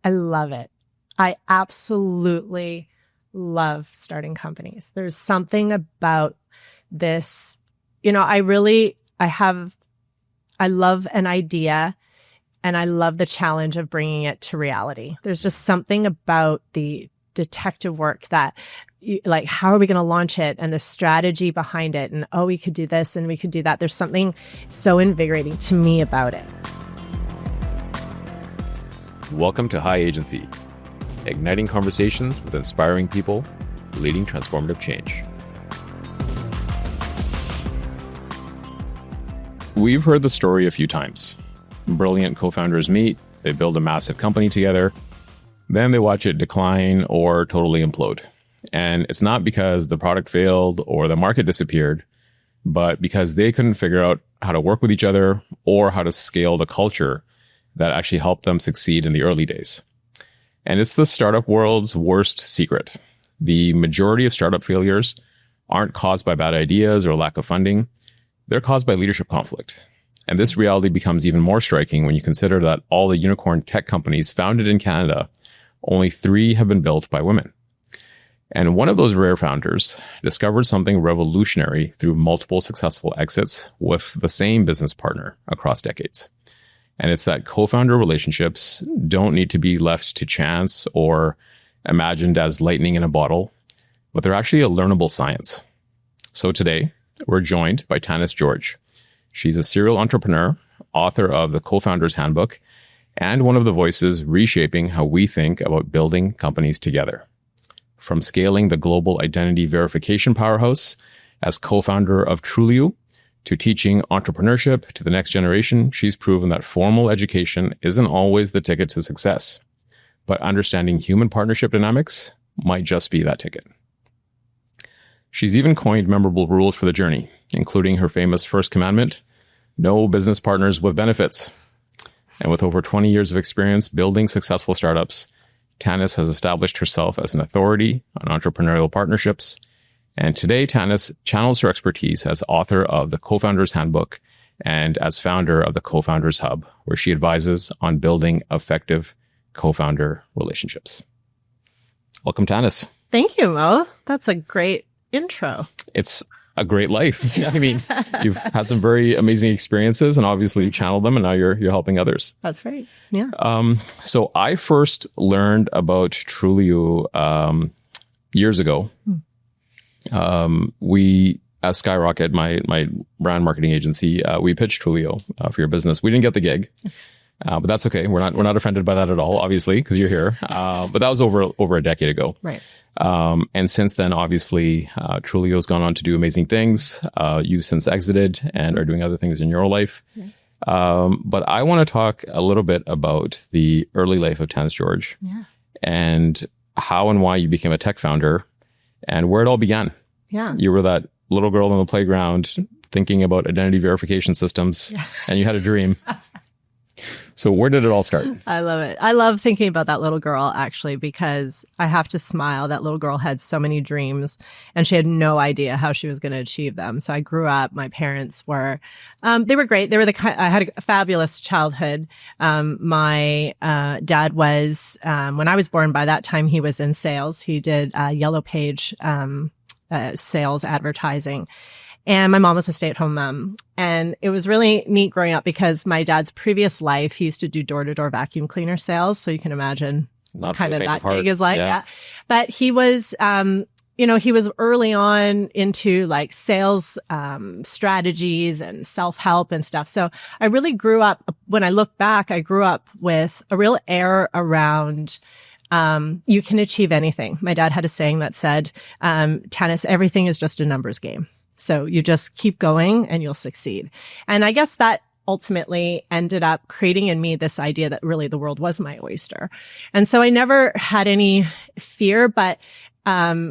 I love it. I absolutely love starting companies. There's something about this, I love an idea and I love the challenge of bringing it to reality. There's just something about the detective work that like, how are we going to launch it and the strategy behind it? And, oh, we could do this and we could do that. There's something so invigorating to me about it. Welcome to High Agency, igniting conversations with inspiring people, leading transformative change. We've heard the story a few times. Brilliant co-founders meet, they build a massive company together, then they watch it decline or totally implode. And it's not because the product failed or the market disappeared, but because they couldn't figure out how to work with each other or how to scale the culture that actually helped them succeed in the early days. And it's the startup world's worst secret. The majority of startup failures aren't caused by bad ideas or lack of funding. They're caused by leadership conflict. And this reality becomes even more striking when you consider that all the unicorn tech companies founded in Canada, only 3 have been built by women. And one of those rare founders discovered something revolutionary through multiple successful exits with the same business partner across decades. And it's that co-founder relationships don't need to be left to chance or imagined as lightning in a bottle, but they're actually a learnable science. So today, we're joined by Tanis Jorge. She's a serial entrepreneur, author of the Cofounders Handbook, and one of the voices reshaping how we think about building companies together. From scaling the global identity verification powerhouse as co-founder of Trulioo to teaching entrepreneurship to the next generation, she's proven that formal education isn't always the ticket to success, but understanding human partnership dynamics might just be that ticket. She's even coined memorable rules for the journey, including her famous first commandment, no business partners with benefits. And with over 20 years of experience building successful startups, Tanis has established herself as an authority on entrepreneurial partnerships. And today, Tanis channels her expertise as author of the Cofounders Handbook and as founder of the Cofounders Hub, where she advises on building effective co-founder relationships. Welcome, Tanis. Thank you, Mo. That's a great intro. It's a great life. I mean, you've had some very amazing experiences and obviously you channeled them and now you're helping others. That's right. Yeah. So I first learned about Trulioo years ago. We, as Skyrocket, my brand marketing agency, we pitched Trulioo for your business. We didn't get the gig, but that's okay. We're not offended by that at all, obviously, because you're here. But that was over a decade ago. Right. And since then, obviously, Trulioo has gone on to do amazing things. You've since exited and are doing other things in your life. Yeah. But I want to talk a little bit about the early life of Tanis Jorge and how and why you became a tech founder and where it all began. Yeah. You were that little girl on the playground thinking about identity verification systems and you had a dream. So where did it all start? I love it. I love thinking about that little girl, actually, because I have to smile. That little girl had so many dreams and she had no idea how she was going to achieve them. So I grew up, my parents were, they were great. They were I had a fabulous childhood. My dad was, when I was born, by that time, he was in sales. He did Yellow Page sales advertising. And my mom was a stay-at-home mom. And it was really neat growing up because my dad's previous life, he used to do door-to-door vacuum cleaner sales. So you can imagine what kind of that gig is like. Yeah. But he was, he was early on into like sales strategies and self-help and stuff. So I really grew up, when I look back, I grew up with a real air around you can achieve anything. My dad had a saying that said, Tanis, everything is just a numbers game. So you just keep going and you'll succeed. And I guess that ultimately ended up creating in me this idea that really the world was my oyster. And so I never had any fear, but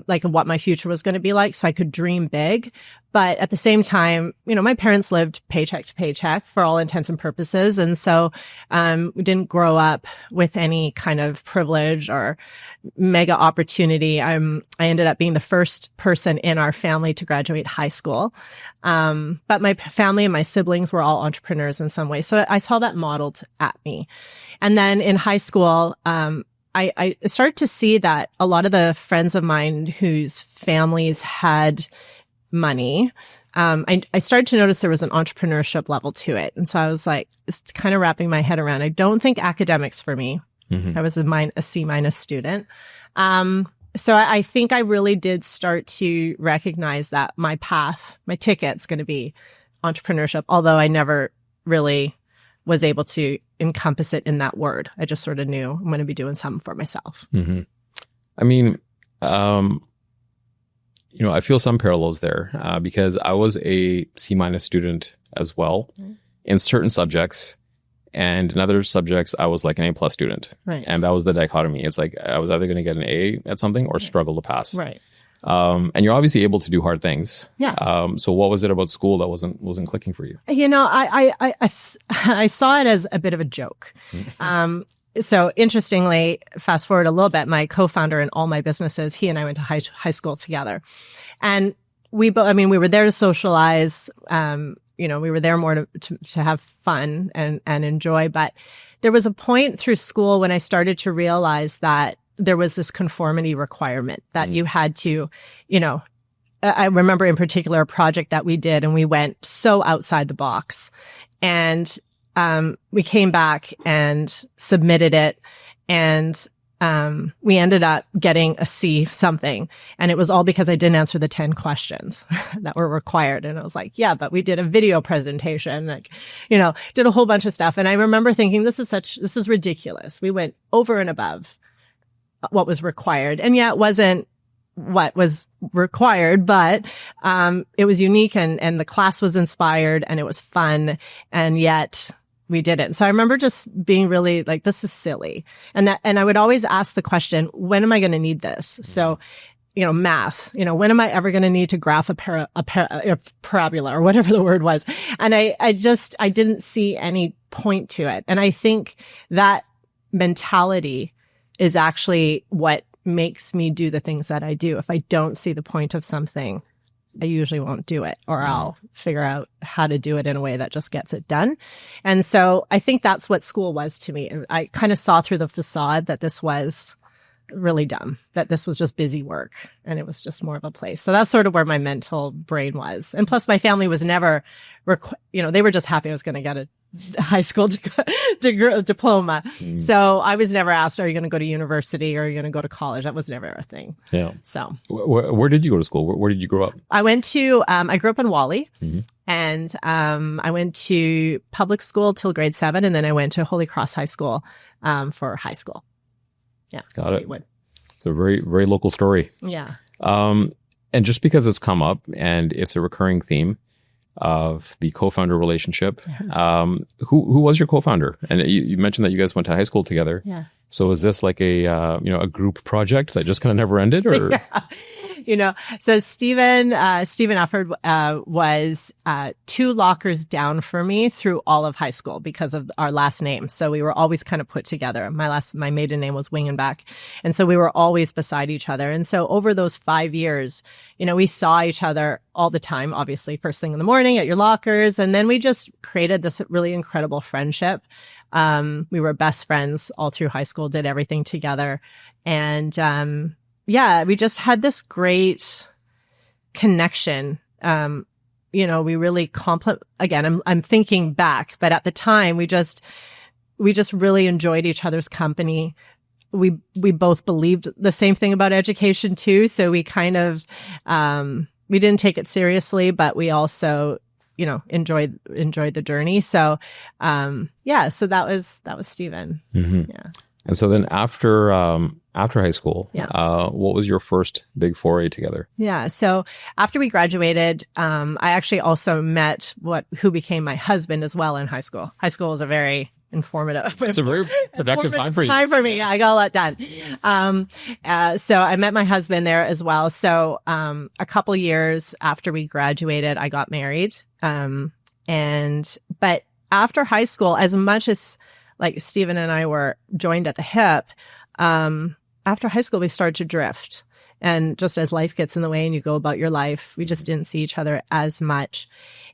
like what my future was going to be like, so I could dream big. But at the same time, my parents lived paycheck to paycheck for all intents and purposes. And so, we didn't grow up with any kind of privilege or mega opportunity. I ended up being the first person in our family to graduate high school. But my family and my siblings were all entrepreneurs in some way. So I saw that modeled at me. And then in high school, I started to see that a lot of the friends of mine whose families had money, I started to notice there was an entrepreneurship level to it. And so I was like, just kind of wrapping my head around. I don't think academics for me. I was a C- student. So I think I really did start to recognize that my path, my ticket's going to be entrepreneurship, although I never really was able to encompass it in that word. I just sort of knew I'm going to be doing something for myself. I mean, I feel some parallels there because I was a C- student as well in certain subjects. And in other subjects, I was like an A+ student. Right. And that was the dichotomy. It's like I was either going to get an A at something or struggle to pass. Right. And you're obviously able to do hard things. Yeah. So what was it about school that wasn't clicking for you? I saw it as a bit of a joke. So interestingly, fast forward a little bit, my co-founder in all my businesses, he and I went to high school together, and we were there to socialize. We were there more to have fun and enjoy. But there was a point through school when I started to realize that there was this conformity requirement that you had to, I remember in particular a project that we did, and we went so outside the box, and we came back and submitted it, and we ended up getting a C something, and it was all because I didn't answer the 10 questions that were required. And I was like, yeah, but we did a video presentation, did a whole bunch of stuff. And I remember thinking, this is ridiculous. We went over and above what was required. And yeah, it wasn't what was required, but it was unique, and the class was inspired, and it was fun, and yet we did it. So I remember just being really like, this is silly. And I would always ask the question, when am I going to need this? So, math, when am I ever going to need to graph a parabola or whatever the word was? And I didn't see any point to it. And I think that mentality is actually what makes me do the things that I do. If I don't see the point of something, I usually won't do it, or I'll figure out how to do it in a way that just gets it done. And so I think that's what school was to me. I kind of saw through the facade that this was really dumb, that this was just busy work, and it was just more of a place. So that's sort of where my mental brain was. And plus my family was never, they were just happy I was going to get a high school diploma. So I was never asked, are you going to go to university or are you going to go to college? That was never a thing. Yeah. So where did you go to school? Where did you grow up? I went to, I grew up in Wally, and I went to public school till grade 7. And then I went to Holy Cross High School for high school. Yeah. Got it. It's a very, very local story. Yeah. And just because it's come up and it's a recurring theme of the co-founder relationship, who was your co-founder? And you mentioned that you guys went to high school together. Yeah. So is this like a group project that just kind of never ended, or? Yeah. So Stephen Efford was 2 lockers down for me through all of high school because of our last name. So we were always kind of put together. My maiden name was Wingenbach. And so we were always beside each other. And so over those 5 years, we saw each other all the time, obviously first thing in the morning at your lockers. And then we just created this really incredible friendship. We were best friends all through high school, did everything together. And, we just had this great connection. We really again, I'm thinking back, but at the time we just really enjoyed each other's company. We both believed the same thing about education too. So we kind of, we didn't take it seriously, but we also, enjoyed the journey. So, so that was Stephen. Yeah. And so then after high school, what was your first big foray together? Yeah. So after we graduated, I actually also met who became my husband as well in high school. High school was a very informative. It's a very productive time for you. Time for me. I got a lot done. So I met my husband there as well. So a couple years after we graduated, I got married. But after high school, as much as like Stephen and I were joined at the hip, after high school, we started to drift. And just as life gets in the way and you go about your life, we just didn't see each other as much.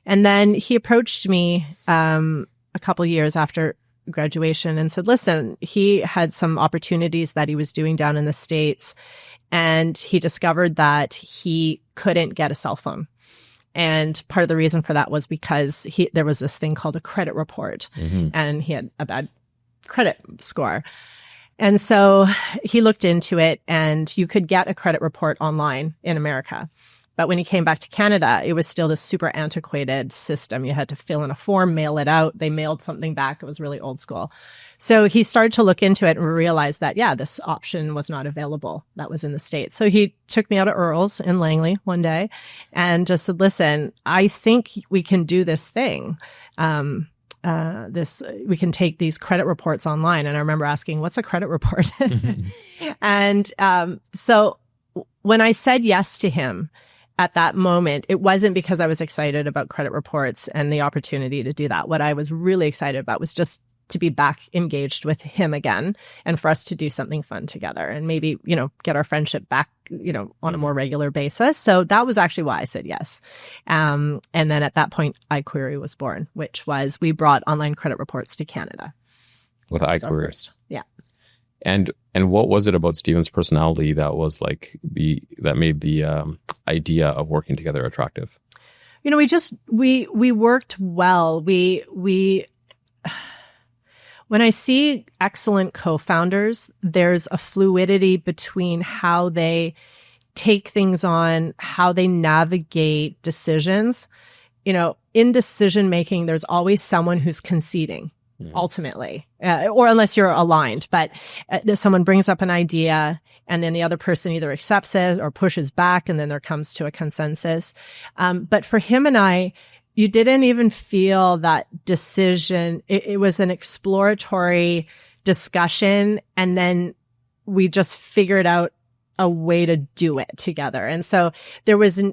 And then he approached me a couple years after graduation and said, listen, he had some opportunities that he was doing down in the States. And he discovered that he couldn't get a cell phone. And part of the reason for that was because there was this thing called a credit report, and he had a bad credit score. And so he looked into it, and you could get a credit report online in America. But when he came back to Canada, it was still this super antiquated system. You had to fill in a form, mail it out. They mailed something back. It was really old school. So he started to look into it and realized that, yeah, this option was not available. That was in the States. So he took me out of Earl's in Langley one day and just said, listen, I think we can do this thing. We can take these credit reports online. And I remember asking, what's a credit report? And so when I said yes to him at that moment, it wasn't because I was excited about credit reports and the opportunity to do that. What I was really excited about was just to be back engaged with him again and for us to do something fun together and maybe, get our friendship back, on a more regular basis. So that was actually why I said yes. And then at that point, iQuery was born, which was we brought online credit reports to Canada. With iQuery. Yeah. And what was it about Stephen's personality that was that made the idea of working together attractive? We worked well. When I see excellent co-founders, there's a fluidity between how they take things on, how they navigate decisions. In decision making, there's always someone who's conceding. Ultimately, or unless you're aligned, but someone brings up an idea and then the other person either accepts it or pushes back, and then there comes to a consensus. But for him and I, you didn't even feel that decision. It was an exploratory discussion, and then we just figured out a way to do it together. And so there was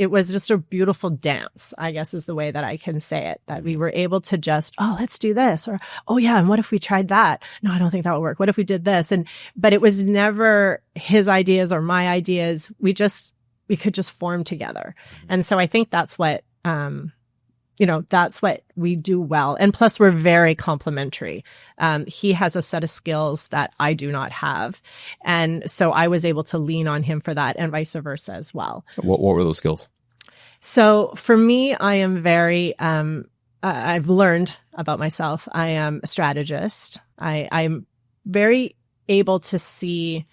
it was just a beautiful dance, I guess is the way that I can say it, that we were able to just, let's do this, or, oh yeah, and what if we tried that? No, I don't think that would work. What if we did this? But it was never his ideas or my ideas. We could just form together. And so I think that's what, that's what we do well. And plus we're very complementary. He has a set of skills that I do not have. And so I was able to lean on him for that and vice versa as well. What were those skills? So for me, I am very, I've learned about myself. I am a strategist. I'm very able to see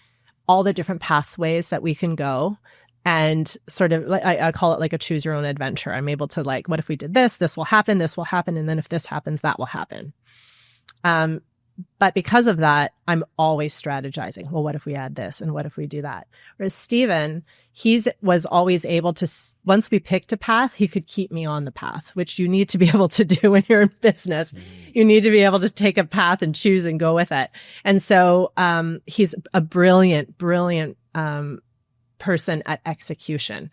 all the different pathways that we can go. And sort of, I call it like a choose your own adventure. I'm able to what if we did this? This will happen. And then if this happens, that will happen. But because of that, I'm always strategizing. Well, what if we add this? And what if we do that? Whereas Stephen, was always able to, once we picked a path, he could keep me on the path, which you need to be able to do when you're in business. You need to be able to take a path and choose and go with it. And so he's a brilliant person at execution.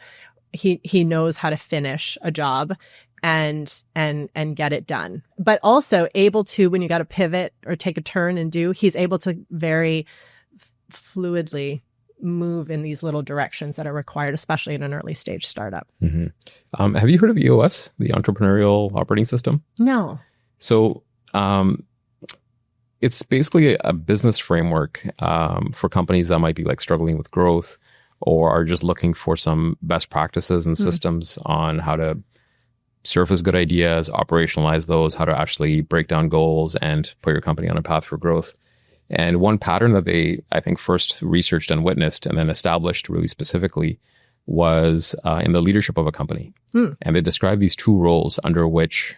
He knows how to finish a job and get it done, but also able to, when you got to pivot or take a turn he's able to very fluidly move in these little directions that are required, especially in an early stage startup. Have you heard of EOS, the entrepreneurial operating system? No. So it's basically a business framework for companies that might be struggling with growth, or are just looking for some best practices and systems on how to surface good ideas, operationalize those, how to actually break down goals and put your company on a path for growth. And one pattern that they, I think, first researched and witnessed and then established really specifically was in the leadership of a company. And they described these two roles under which,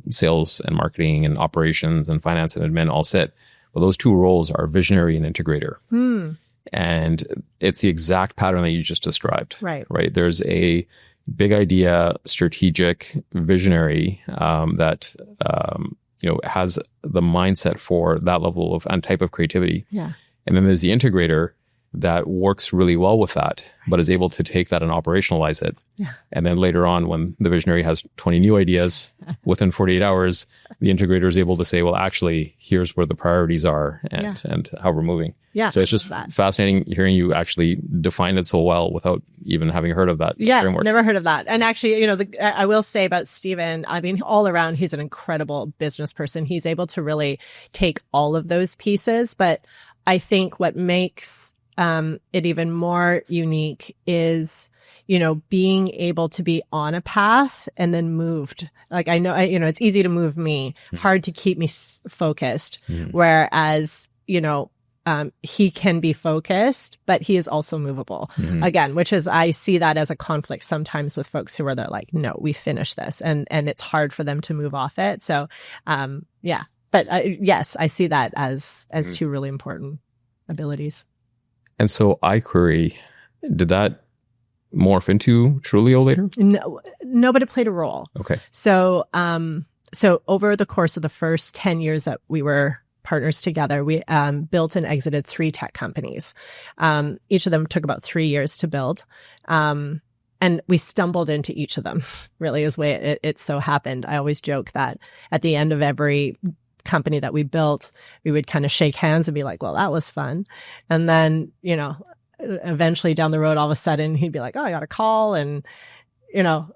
sales and marketing and operations and finance and admin all sit. Well, those two roles are visionary and integrator. And it's the exact pattern that you just described. Right. There's a big idea, strategic, visionary that has the mindset for that level of and type of creativity. Yeah. And then there's the integrator that works really well with that, but is able to take that and operationalize it. Yeah. And then later on, when the visionary has 20 new ideas within 48 hours, the integrator is able to say, well, actually, here's where the priorities are and how we're moving. Yeah. So it's just fascinating hearing you actually define it so well without even having heard of that framework. Never heard of that. And actually, I will say about Stephen, I mean, all around, he's an incredible business person. He's able to really take all of those pieces. But I think what makes it even more unique is, being able to be on a path and then moved. Like I know, it's easy to move me, hard to keep me focused. Whereas, he can be focused, but he is also movable again, which is, I see that as a conflict sometimes with folks who are there like, no, we finished this and it's hard for them to move off it. So, but yes, I see that as two really important abilities. And so iQuery, did that morph into Trulioo later? No, but it played a role. Okay. So, so over the course of the first 10 years that we were partners together, we built and exited 3 tech companies. Each of them took about 3 years to build. And we stumbled into each of them, really is the way it so happened. I always joke that at the end of every company that we built, we would kind of shake hands and be like, well, that was fun. And then, eventually down the road, all of a sudden he'd be like, oh, I got a call and, oh,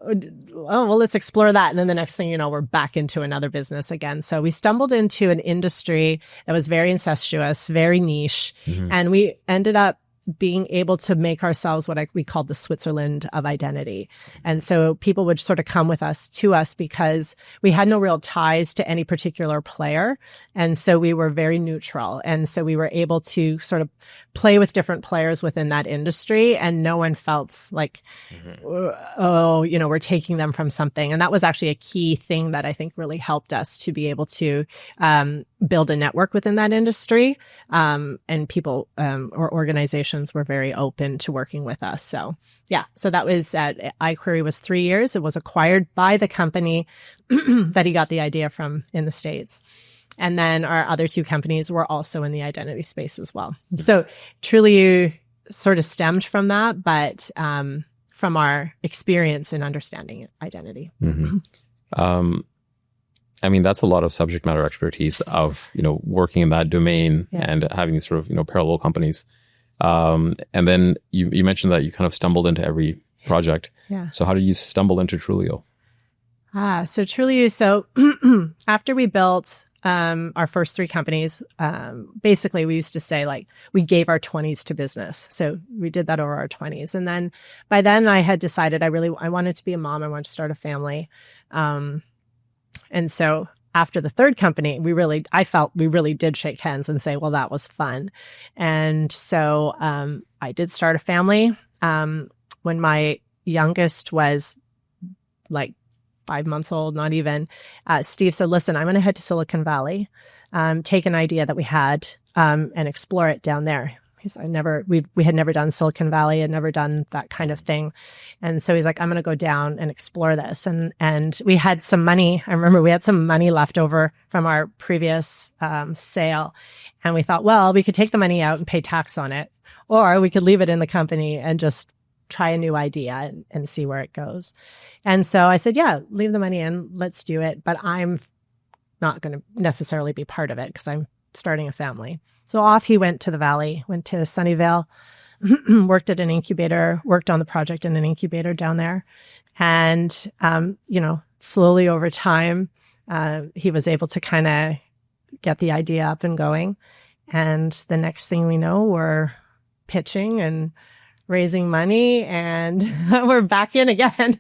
well, let's explore that. And then the next thing we're back into another business again. So we stumbled into an industry that was very incestuous, very niche. And we ended up being able to make ourselves what we called the Switzerland of identity. And so people would sort of come to us because we had no real ties to any particular player. And so we were very neutral. And so we were able to sort of play with different players within that industry. And no one felt like, we're taking them from something. And that was actually a key thing that I think really helped us to be able to build a network within that industry. And people or organizations were very open to working with us. So so that was iQuery was 3 years. It was acquired by the company that he got the idea from in the States. And then our other 2 companies were also in the identity space as well. So Trulioo sort of stemmed from that, but from our experience in understanding identity. I mean, that's a lot of subject matter expertise of, working in that domain and having these sort of, parallel companies. And then you mentioned that you kind of stumbled into every project. Yeah. So how did you stumble into Trulioo? So Trulioo, after we built our first 3 companies, basically we used to say like we gave our 20s to business. So we did that over our 20s. And then by then I had decided I wanted to be a mom. I wanted to start a family. And so after the 3rd company, I felt we really did shake hands and say, well, that was fun. And so I did start a family. When my youngest was like 5 months old, not even, Steve said, listen, I'm going to head to Silicon Valley, take an idea that we had and explore it down there. We had never done Silicon Valley, had never done that kind of thing. And so he's like, I'm going to go down and explore this. And we had some money. I remember we had some money left over from our previous sale. And we thought, well, we could take the money out and pay tax on it, or we could leave it in the company and just try a new idea and see where it goes. And so I said, yeah, leave the money in, let's do it. But I'm not going to necessarily be part of it because I'm starting a family. So off he went to the Valley, went to Sunnyvale, worked at an incubator, worked on the project in an incubator down there. And, slowly over time, he was able to kind of get the idea up and going. And the next thing we know, we're pitching and raising money, and we're back in again.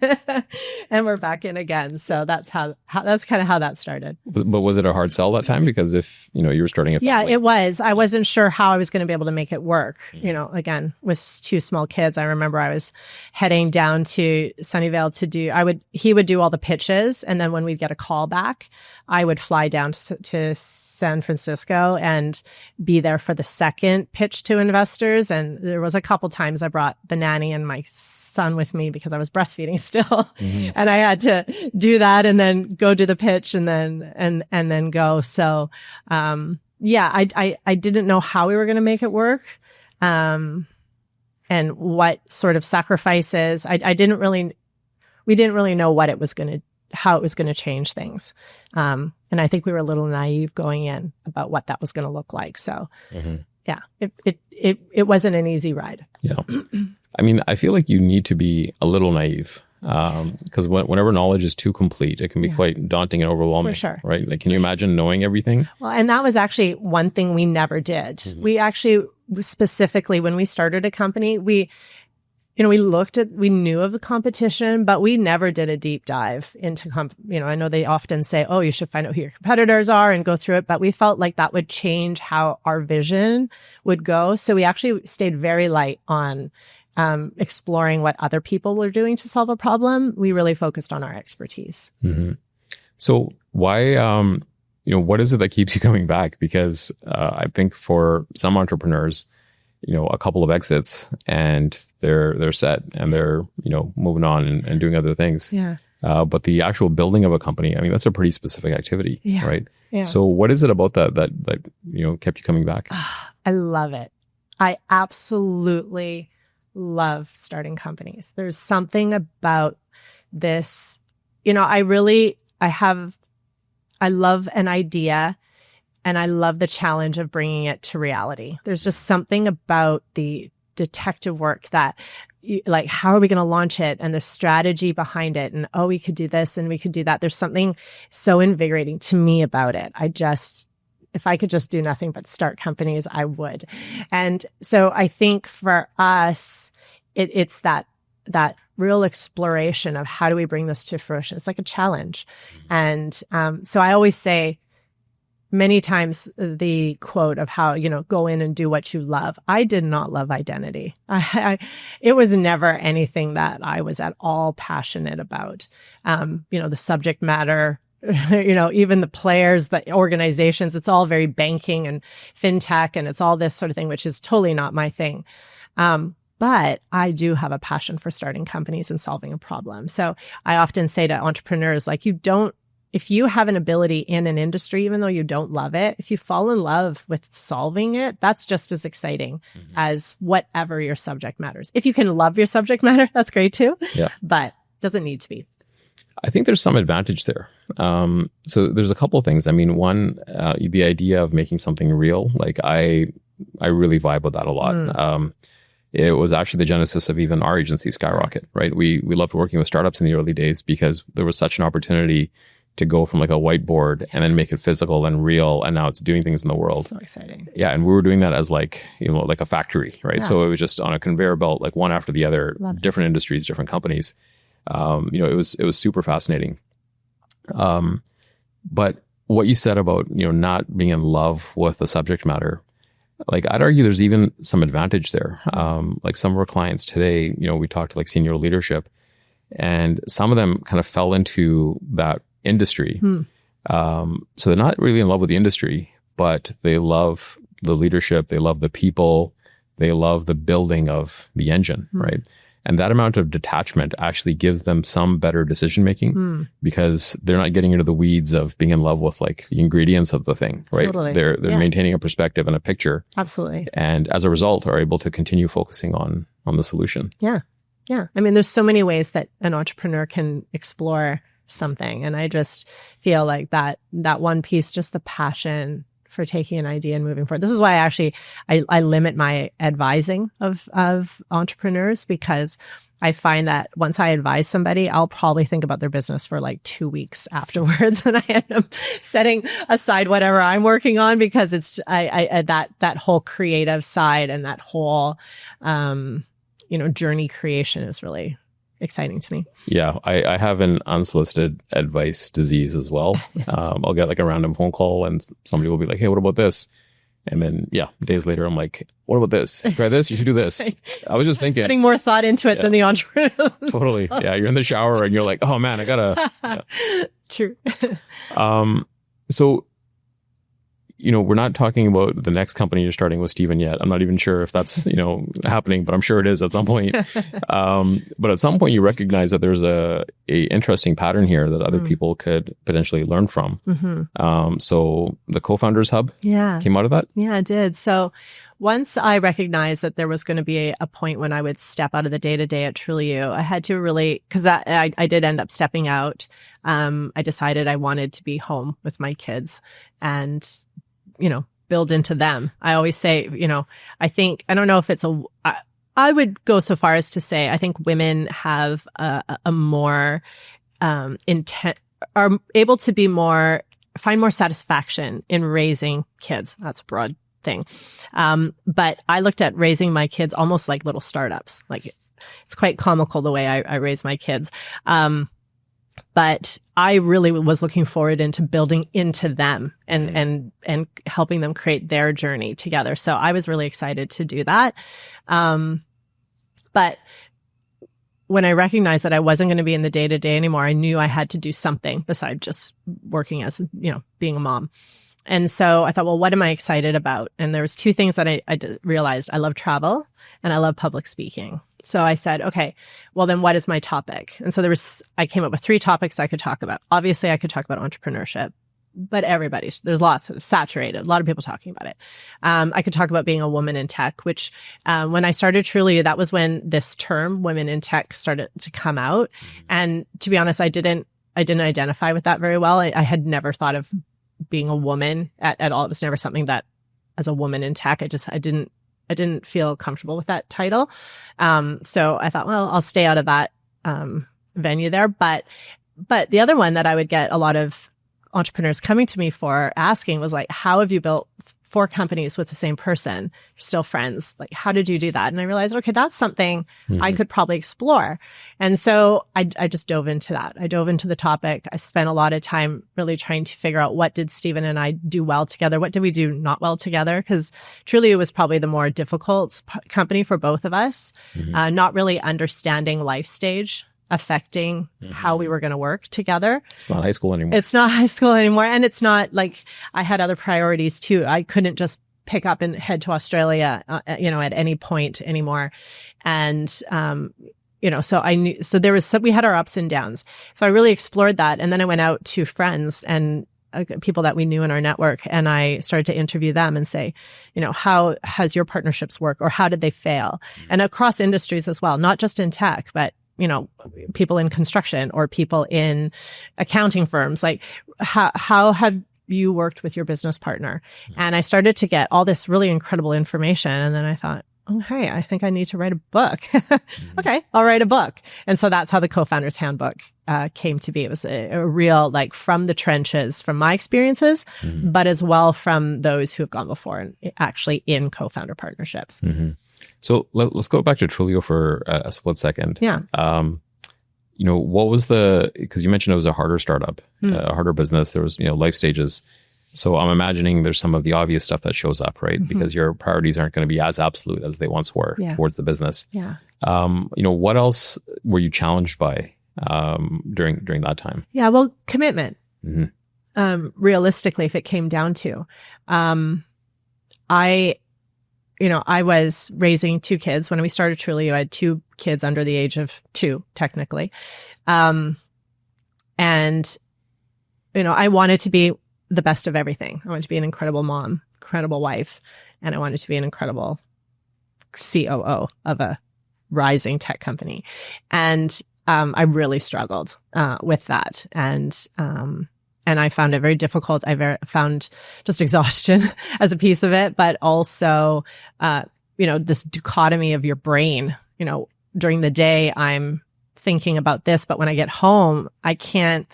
So that's that's kind of how that started. But was it a hard sell that time? Because if, you were starting a family. Yeah, it was. I wasn't sure how I was going to be able to make it work. Again, with 2 small kids, I remember I was heading down to Sunnyvale he would do all the pitches. And then when we'd get a call back, I would fly down to San Francisco and be there for the second pitch to investors. And there was a couple times I brought the nanny and my son with me because I was breastfeeding still. And I had to do that and then go do the pitch and then go. So, I didn't know how we were going to make it work. And what sort of sacrifices we didn't really know how it was going to change things. And I think we were a little naive going in about what that was going to look like. So it wasn't an easy ride. Yeah. I mean, I feel like you need to be a little naive. Because whenever knowledge is too complete, it can be quite daunting and overwhelming. For sure. Right? Like, can you imagine knowing everything? Well, and that was actually one thing we never did. We actually, specifically, when we started a company, we knew of the competition, but we never did a deep dive into, I know they often say, oh, you should find out who your competitors are and go through it. But we felt like that would change how our vision would go. So we actually stayed very light on exploring what other people were doing to solve a problem. We really focused on our expertise. So why, what is it that keeps you coming back? Because I think for some entrepreneurs, a couple of exits and they're set and they're, moving on and doing other things. Yeah. But the actual building of a company, I mean, that's a pretty specific activity, right? Yeah. So what is it about that kept you coming back? I love it. I absolutely love starting companies. There's something about this, I love an idea and I love the challenge of bringing it to reality. There's just something about the detective work that like, how are we going to launch it and the strategy behind it? And, we could do this and we could do that. There's something so invigorating to me about it. If I could just do nothing but start companies, I would. And so I think for us, it's that real exploration of how do we bring this to fruition. It's like a challenge. And so I always say many times the quote of how, go in and do what you love. I did not love identity. It was never anything that I was at all passionate about. The subject matter, even the players, the organizations, it's all very banking and fintech and it's all this sort of thing, which is totally not my thing. But I do have a passion for starting companies and solving a problem. So I often say to entrepreneurs, like, if you have an ability in an industry, even though you don't love it, if you fall in love with solving it, that's just as exciting as whatever your subject matters. If you can love your subject matter, that's great too. Yeah. But it doesn't need to be. I think there's some advantage there. So there's a couple of things. I mean, one, the idea of making something real, like I really vibe with that a lot. It was actually the genesis of even our agency, Skyrocket, right? We loved working with startups in the early days because there was such an opportunity to go from like a whiteboard and then make it physical and real. And now it's doing things in the world. So exciting. Yeah. And we were doing that as like a factory, right? Yeah. So it was just on a conveyor belt, like one after the other, different industries, different companies. It was super fascinating. But what you said about, not being in love with the subject matter, like I'd argue there's even some advantage there. Like some of our clients today, we talked to like senior leadership and some of them kind of fell into that industry. So they're not really in love with the industry, but they love the leadership. They love the people. They love the building of the engine, right? And that amount of detachment actually gives them some better decision making because they're not getting into the weeds of being in love with like the ingredients of the thing, right? Totally. They're maintaining a perspective and a picture. Absolutely. And as a result, are able to continue focusing on the solution. Yeah. Yeah. I mean, there's so many ways that an entrepreneur can explore something. And I just feel like that one piece, just the passion for taking an idea and moving forward. This is why I limit my advising of entrepreneurs, because I find that once I advise somebody, I'll probably think about their business for like 2 weeks afterwards, and I end up setting aside whatever I'm working on because it's that whole creative side and that whole journey creation is really exciting to me. Yeah, I have an unsolicited advice disease as well. I'll get like a random phone call and somebody will be like, hey, what about this? And then, days later, I'm like, what about this? Try this. You should do this. I was just thinking. Putting more thought into it than the entrepreneur. Totally. Yeah. You're in the shower and you're like, oh man, I gotta. True. So, we're not talking about the next company you're starting with Stephen yet. I'm not even sure if that's, happening, but I'm sure it is at some point. But at some point you recognize that there's a interesting pattern here that other people could potentially learn from. So the Co-Founders Hub came out of that? Yeah, it did. So once I recognized that there was going to be a point when I would step out of the day-to-day at Trulioo, I had to really, because I did end up stepping out. I decided I wanted to be home with my kids and, build into them. I always say, I think, I don't know if it's I would go so far as to say, I think women have a more intent, are able to be find more satisfaction in raising kids. That's a broad thing. But I looked at raising my kids almost like little startups. Like it's quite comical the way I raise my kids. But I really was looking forward into building into them and helping them create their journey together. So I was really excited to do that. But when I recognized that I wasn't going to be in the day-to-day anymore, I knew I had to do something besides just working as, being a mom. And so I thought, well, what am I excited about? And there was two things that I realized. I love travel and I love public speaking. So I said, okay, well then what is my topic? And so I came up with 3 topics I could talk about. Obviously I could talk about entrepreneurship, but there's lots of saturated, a lot of people talking about it. I could talk about being a woman in tech, which when I started Trulioo, that was when this term women in tech started to come out. And to be honest, I didn't identify with that very well. I had never thought of being a woman at all. It was never something that as a woman in tech, I didn't feel comfortable with that title. So I thought, well, I'll stay out of that venue there. But the other one that I would get a lot of entrepreneurs coming to me for asking was like, how have you built 4 companies with the same person? You're still friends. Like, how did you do that? And I realized, okay, that's something I could probably explore. And so I just dove into that. I dove into the topic. I spent a lot of time really trying to figure out what did Stephen and I do well together? What did we do not well together? Because Trulioo was probably the more difficult company for both of us, not really understanding life stage affecting how we were going to work together. It's not high school anymore. It's not high school anymore. And it's not like I had other priorities too. I couldn't just pick up and head to Australia, at any point anymore. And, so I knew, so we had our ups and downs. So I really explored that. And then I went out to friends and people that we knew in our network. And I started to interview them and say, how has your partnerships worked or how did they fail? And across industries as well, not just in tech, but people in construction or people in accounting firms, like how have you worked with your business partner? And I started to get all this really incredible information. And then I thought, oh, hey, I think I need to write a book. Okay, I'll write a book. And so that's how the Co-Founders Handbook came to be. It was a real, like from the trenches, from my experiences, but as well from those who have gone before and actually in co-founder partnerships. So let's go back to Trulioo for a split second. Yeah. What was because you mentioned it was a harder startup, a harder business. There was, life stages. So I'm imagining there's some of the obvious stuff that shows up, right? Because your priorities aren't going to be as absolute as they once were towards the business. Yeah. What else were you challenged by during that time? Yeah. Well, commitment. Realistically, if it came down to, I was raising 2 kids. When we started Trulioo, I had 2 kids under the age of 2, technically. And, I wanted to be the best of everything. I wanted to be an incredible mom, incredible wife, and I wanted to be an incredible COO of a rising tech company. And I really struggled with that. And I found it very difficult. I found just exhaustion as a piece of it, but also, this dichotomy of your brain. During the day, I'm thinking about this, but when I get home, I can't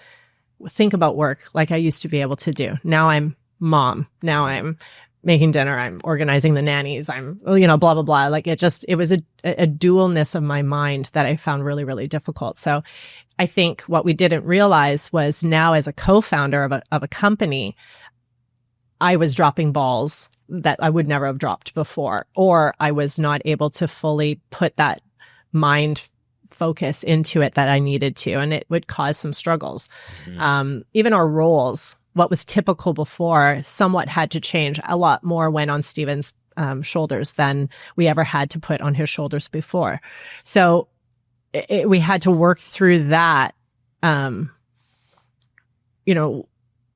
think about work like I used to be able to do. Now I'm mom. Now I'm making dinner. I'm organizing the nannies. I'm, blah, blah, blah. Like it was a dualness of my mind that I found really, really difficult. So I think what we didn't realize was now as a co-founder of a company, I was dropping balls that I would never have dropped before, or I was not able to fully put that mind focus into it that I needed to, and it would cause some struggles. Even our roles what was typical before somewhat had to change. A lot more went on Stephen's shoulders than we ever had to put on his shoulders before. So we had to work through that.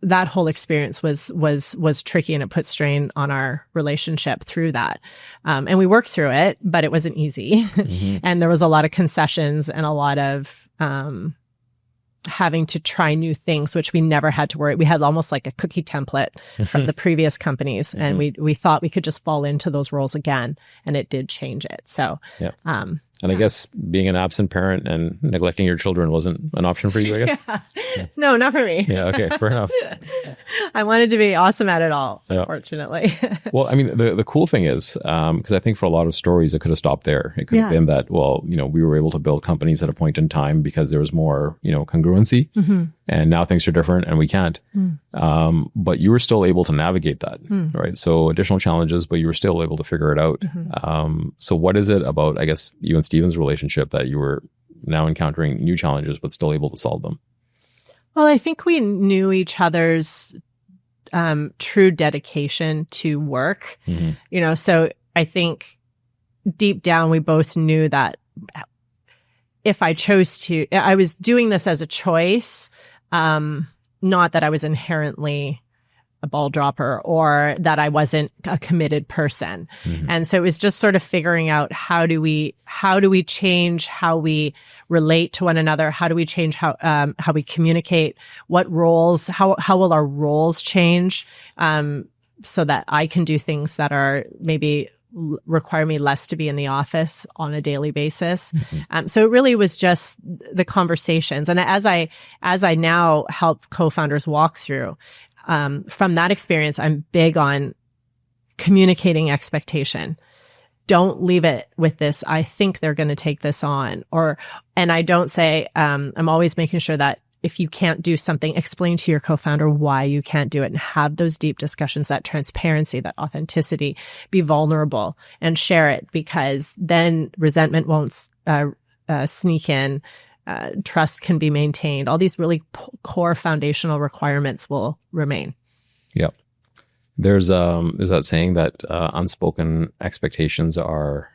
That whole experience was tricky, and it put strain on our relationship through that. And we worked through it, but it wasn't easy. Mm-hmm. And there was a lot of concessions and a lot of having to try new things, which we never had to worry. We had almost like a cookie template from the previous companies, and we thought we could just fall into those roles again, and it did change it. So, yeah. And I guess being an absent parent and neglecting your children wasn't an option for you, I guess? Yeah. No, not for me. Yeah, okay, fair enough. I wanted to be awesome at it all, unfortunately. Well, I mean, the cool thing is, because I think for a lot of stories, it could have stopped there. It could have been that, we were able to build companies at a point in time because there was more, congruency. Mm-hmm. And now things are different and we can't. Mm. But you were still able to navigate that, right? So additional challenges, but you were still able to figure it out. Mm-hmm. So what is it about, I guess, you and Stephen's relationship that you were now encountering new challenges, but still able to solve them? Well, I think we knew each other's true dedication to work. Mm-hmm. So I think deep down, we both knew that if I chose to, I was doing this as a choice, not that I was inherently a ball dropper or that I wasn't a committed person. Mm-hmm. And so it was just sort of figuring out how do we change how we relate to one another? How do we change how we communicate? What roles, how will our roles change, so that I can do things that are maybe require me less to be in the office on a daily basis. Mm-hmm. So it really was just the conversations. And as I now help co-founders walk through, from that experience, I'm big on communicating expectation. Don't leave it with this, I think they're going to take this on. And I don't say, I'm always making sure that if you can't do something, explain to your co-founder why you can't do it and have those deep discussions, that transparency, that authenticity, be vulnerable and share it, because then resentment won't sneak in. Trust can be maintained. All these really core foundational requirements will remain. Yep. There's that saying that unspoken expectations are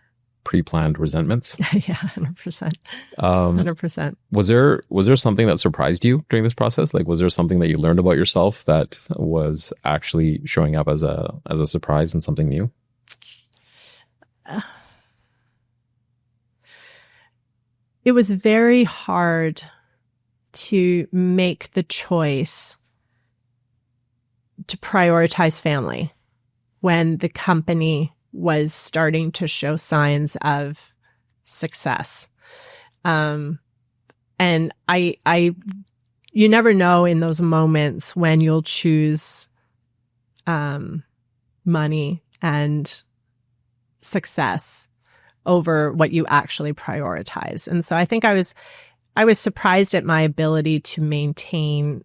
pre-planned resentments. Yeah, 100%. 100%. Was there something that surprised you during this process? Like, was there something that you learned about yourself that was actually showing up as a surprise and something new? It was very hard to make the choice to prioritize family when the company was starting to show signs of success. And you never know in those moments when you'll choose money and success over what you actually prioritize. And so I think I was surprised at my ability to maintain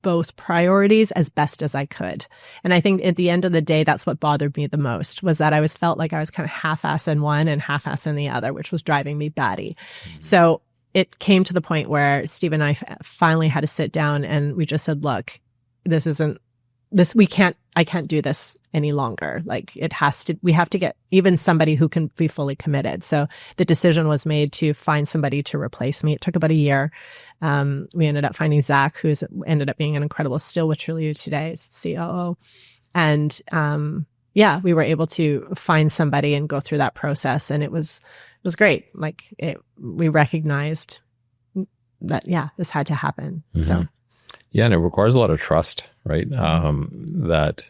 both priorities as best as I could. And I think at the end of the day, that's what bothered me the most, was that I felt like I was kind of half-ass in one and half-ass in the other, which was driving me batty. Mm-hmm. So it came to the point where Steve and I finally had to sit down and we just said, look, I can't do this any longer. Like, we have to get even somebody who can be fully committed. So the decision was made to find somebody to replace me. It took about a year. We ended up finding Zach, who's ended up being an incredible, still with Trulioo today, as COO. And, we were able to find somebody and go through that process. And it was great. Like, we recognized that, this had to happen. Mm-hmm. So. Yeah, and it requires a lot of trust, right? That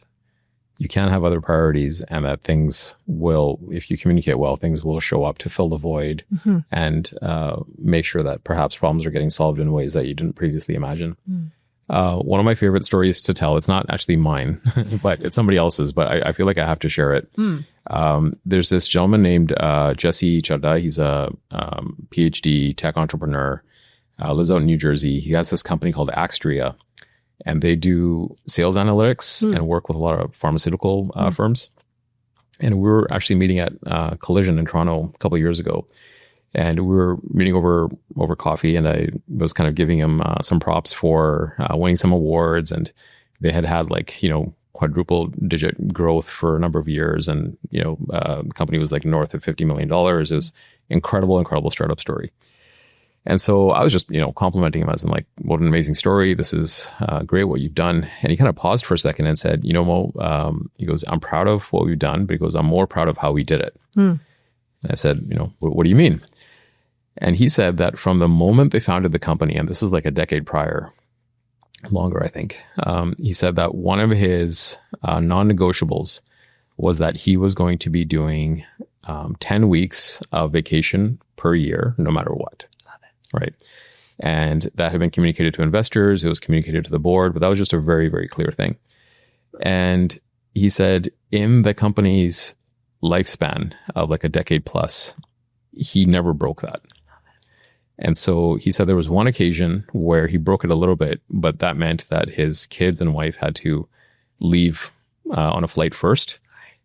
you can have other priorities and that things will, if you communicate well, things will show up to fill the void. Mm-hmm. And make sure that perhaps problems are getting solved in ways that you didn't previously imagine. Mm. One of my favorite stories to tell, it's not actually mine, but it's somebody else's, but I feel like I have to share it. Mm. There's this gentleman named Jesse Chadda. He's a PhD tech entrepreneur. Lives out in New Jersey. He has this company called Axtria, and they do sales analytics and work with a lot of pharmaceutical firms. And we were actually meeting at Collision in Toronto a couple of years ago. And we were meeting over coffee, and I was kind of giving him some props for winning some awards, and they had like, quadruple digit growth for a number of years, and the company was like north of $50 million. It was incredible startup story. And so I was just complimenting him as in like, what an amazing story. This is great what you've done. And he kind of paused for a second and said, Mo, he goes, I'm proud of what we've done, but he goes, I'm more proud of how we did it. And I said, what do you mean? And he said that from the moment they founded the company, and this is like a decade prior, longer, I think, he said that one of his non-negotiables was that he was going to be doing 10 weeks of vacation per year, no matter what. Love it. Right. And that had been communicated to investors. It was communicated to the board, but that was just a very, very clear thing. And he said in the company's lifespan of like a decade plus, he never broke that. And so he said there was one occasion where he broke it a little bit, but that meant that his kids and wife had to leave on a flight first.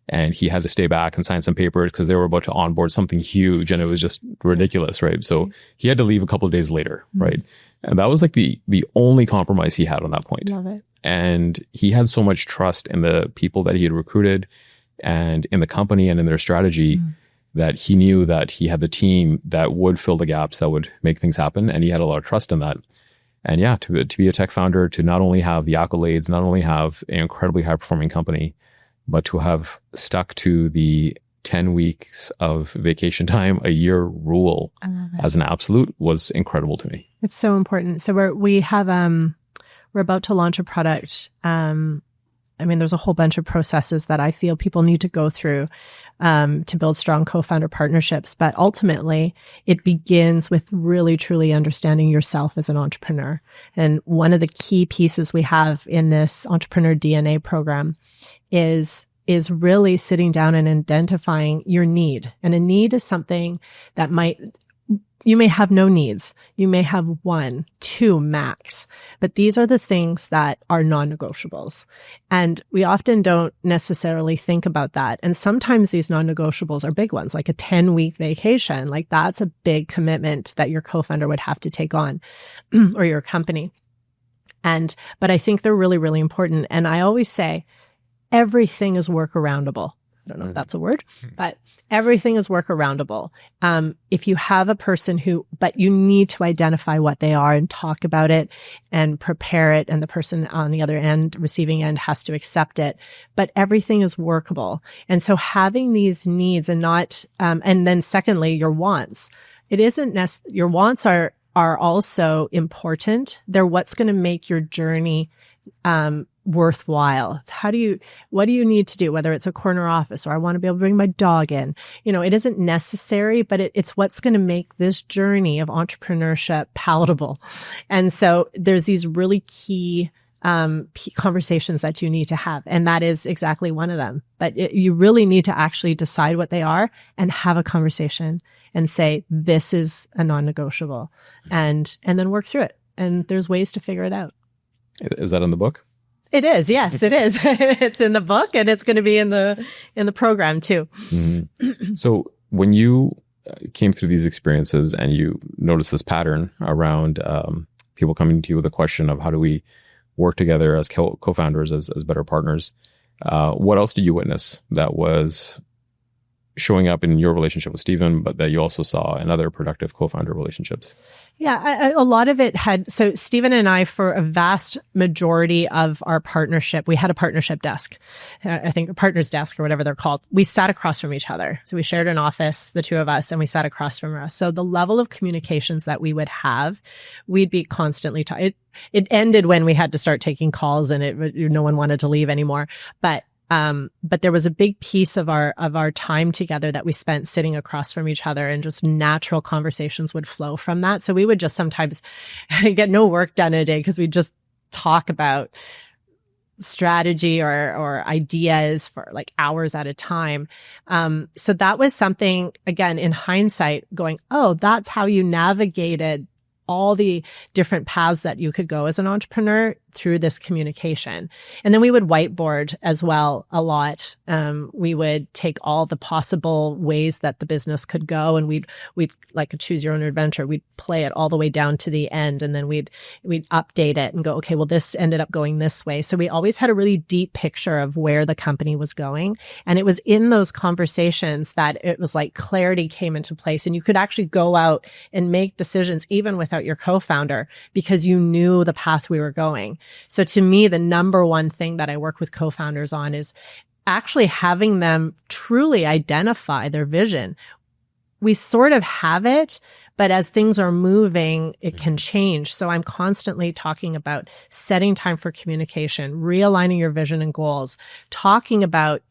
And he had to stay back and sign some papers because they were about to onboard something huge, and it was just ridiculous, right? So he had to leave a couple of days later, right? And that was like the only compromise he had on that point. Love it. And he had so much trust in the people that he had recruited and in the company and in their strategy that he knew that he had the team that would fill the gaps, that would make things happen. And he had a lot of trust in that. And yeah, to be a tech founder, to not only have the accolades, not only have an incredibly high performing company, but to have stuck to the 10 weeks of vacation time a year rule as an absolute was incredible to me. It's so important. So we're about to launch a product. There's a whole bunch of processes that I feel people need to go through to build strong co-founder partnerships. But ultimately, it begins with really, truly understanding yourself as an entrepreneur. And one of the key pieces we have in this Entrepreneur DNA program is really sitting down and identifying your need. And a need is something that you may have no needs. You may have 1, 2 max, but these are the things that are non-negotiables. And we often don't necessarily think about that. And sometimes these non-negotiables are big ones, like a 10-week vacation. Like that's a big commitment that your co-founder would have to take on or your company. But I think they're really, really important. And I always say, everything is workaroundable. I don't know if that's a word, but everything is workaroundable. If you have a person but you need to identify what they are and talk about it and prepare it, and the person on the other end, receiving end, has to accept it. But everything is workable. And so having these needs and not, and then secondly, your wants. It isn't your wants are also important. They're what's going to make your journey worthwhile. What do you need to do? Whether it's a corner office or I want to be able to bring my dog in, it isn't necessary, but it's what's going to make this journey of entrepreneurship palatable. And so there's these really key conversations that you need to have. And that is exactly one of them. But you really need to actually decide what they are and have a conversation and say, this is a non-negotiable, and then work through it. And there's ways to figure it out. Is that in the book? It is. Yes, it is. It's in the book, and it's going to be in the program too. Mm-hmm. So when you came through these experiences and you noticed this pattern around people coming to you with a question of how do we work together as co-founders, as better partners, what else did you witness that was showing up in your relationship with Stephen, but that you also saw in other productive co-founder relationships? Yeah, a lot of it so Stephen and I, for a vast majority of our partnership, we had a partnership desk, I think a partner's desk or whatever they're called. We sat across from each other. So we shared an office, the two of us, and we sat across from us. So the level of communications that we would have, we'd be constantly talking. It ended when we had to start taking calls and no one wanted to leave anymore. But there was a big piece of our time together that we spent sitting across from each other, and just natural conversations would flow from that. So we would just sometimes get no work done in a day because we'd just talk about strategy or ideas for like hours at a time. So that was something, again, in hindsight, going, oh, that's how you navigated all the different paths that you could go as an entrepreneur. through this communication. And then we would whiteboard as well a lot. We would take all the possible ways that the business could go, and we'd like a choose your own adventure. We'd play it all the way down to the end, and then we'd update it and go, okay, well, this ended up going this way. So we always had a really deep picture of where the company was going. And it was in those conversations that it was like clarity came into place, and you could actually go out and make decisions even without your co-founder because you knew the path we were going. So to me, the number one thing that I work with co-founders on is actually having them truly identify their vision. We sort of have it, but as things are moving, it can change. So I'm constantly talking about setting time for communication, realigning your vision and goals, talking about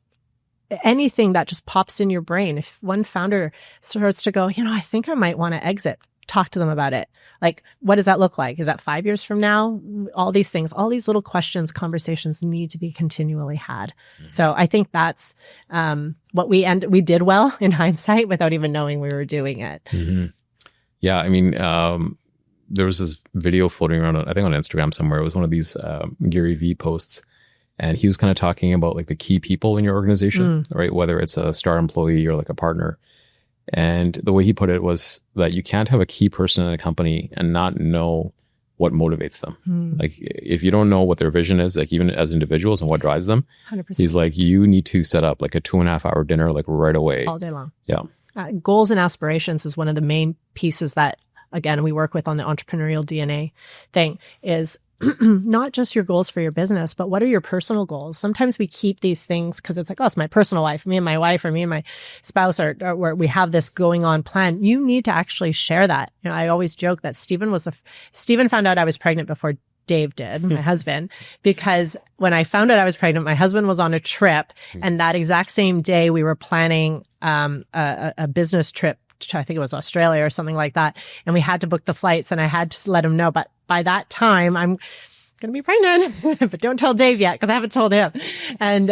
anything that just pops in your brain. If one founder starts to go, I think I might want to exit, talk to them about it. Like, what does that look like? Is that 5 years from now? All these things, all these little questions, conversations need to be continually had. Mm-hmm. So I think that's what we did well in hindsight without even knowing we were doing it. Mm-hmm. Yeah. I mean, there was this video floating around, I think on Instagram somewhere. It was one of these Gary Vee posts. And he was kind of talking about like the key people in your organization, right? Whether it's a star employee or like a partner. And the way he put it was that you can't have a key person in a company and not know what motivates them. Like if you don't know what their vision is, like even as individuals and what drives them, 100%. He's like, you need to set up like a 2.5 hour dinner, like right away. All day long. Yeah. Goals and aspirations is one of the main pieces that, again, we work with on the entrepreneurial DNA thing is not just your goals for your business, but what are your personal goals? Sometimes we keep these things because it's like, oh, it's my personal life, me and my wife or me and my spouse or where we have this going on plan. You need to actually share that. I always joke that Stephen found out I was pregnant before Dave did, my husband, because when I found out I was pregnant, my husband was on a trip, and that exact same day we were planning a business trip to, I think it was Australia or something like that, and we had to book the flights, and I had to let him know. But by that time, I'm going to be pregnant, but don't tell Dave yet because I haven't told him. And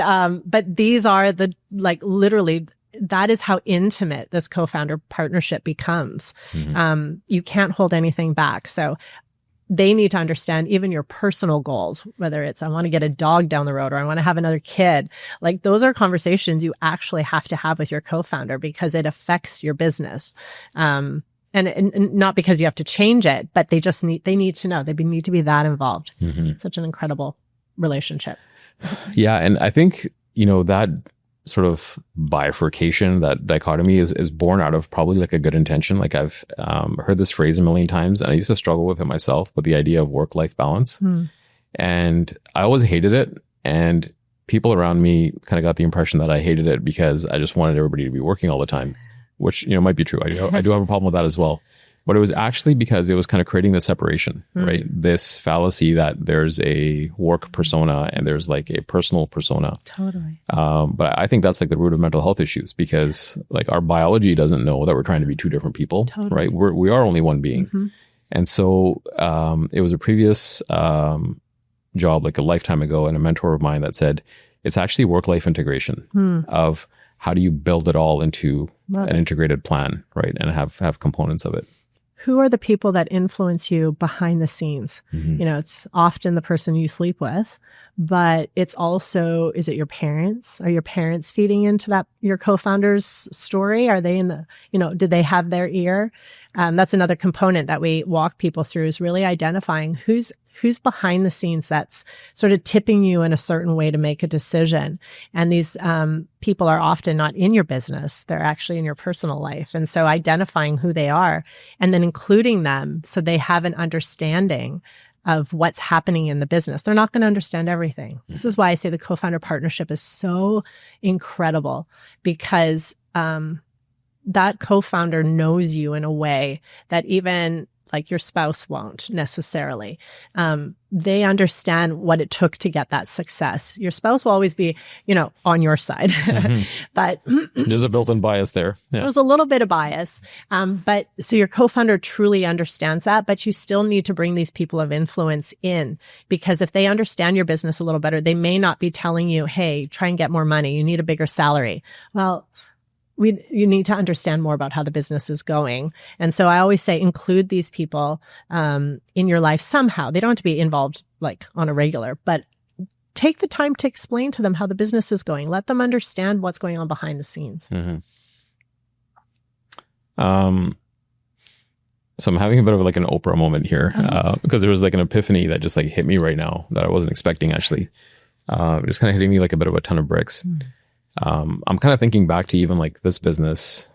but these are literally. That is how intimate this co-founder partnership becomes. You can't hold anything back. So they need to understand even your personal goals, whether it's I want to get a dog down the road or I want to have another kid. Like those are conversations you actually have to have with your co-founder because it affects your business. And not because you have to change it, but they need to know. They need to be that involved. It's such an incredible relationship. Yeah. And I think, that sort of bifurcation, that dichotomy is born out of probably like a good intention. Like I've heard this phrase a million times and I used to struggle with it myself, but the idea of work-life balance. And I always hated it. And people around me kind of got the impression that I hated it because I just wanted everybody to be working all the time, which, might be true. I do have a problem with that as well. But it was actually because it was kind of creating the separation, right? This fallacy that there's a work persona and there's like a personal persona. Totally. But I think that's like the root of mental health issues because like our biology doesn't know that we're trying to be two different people, right? We are only one being. And so it was a previous job like a lifetime ago and a mentor of mine that said, it's actually work-life integration of how do you build it all into an integrated plan, right? And have components of it. Who are the people that influence you behind the scenes? It's often the person you sleep with, but it's also, is it your parents? Are your parents feeding into your co-founder's story? Are they do they have their ear? That's another component that we walk people through is really identifying who's behind the scenes that's sort of tipping you in a certain way to make a decision. And these people are often not in your business. They're actually in your personal life. And so identifying who they are and then including them so they have an understanding of what's happening in the business. They're not going to understand everything. This is why I say the co-founder partnership is so incredible because that co-founder knows you in a way that even like your spouse won't necessarily. They understand what it took to get that success. Your spouse will always be, on your side, but there's a built-in bias there. Yeah. There's a little bit of bias. But so your co-founder truly understands that, but you still need to bring these people of influence in because if they understand your business a little better, they may not be telling you, hey, try and get more money. You need a bigger salary. Well, you need to understand more about how the business is going. And so I always say, include these people in your life somehow. They don't have to be involved like on a regular, but take the time to explain to them how the business is going. Let them understand what's going on behind the scenes. Mm-hmm. So I'm having a bit of like an Oprah moment here because there was like an epiphany that just like hit me right now that I wasn't expecting actually. Just kind of hitting me like a bit of a ton of bricks. I'm kind of thinking back to even like this business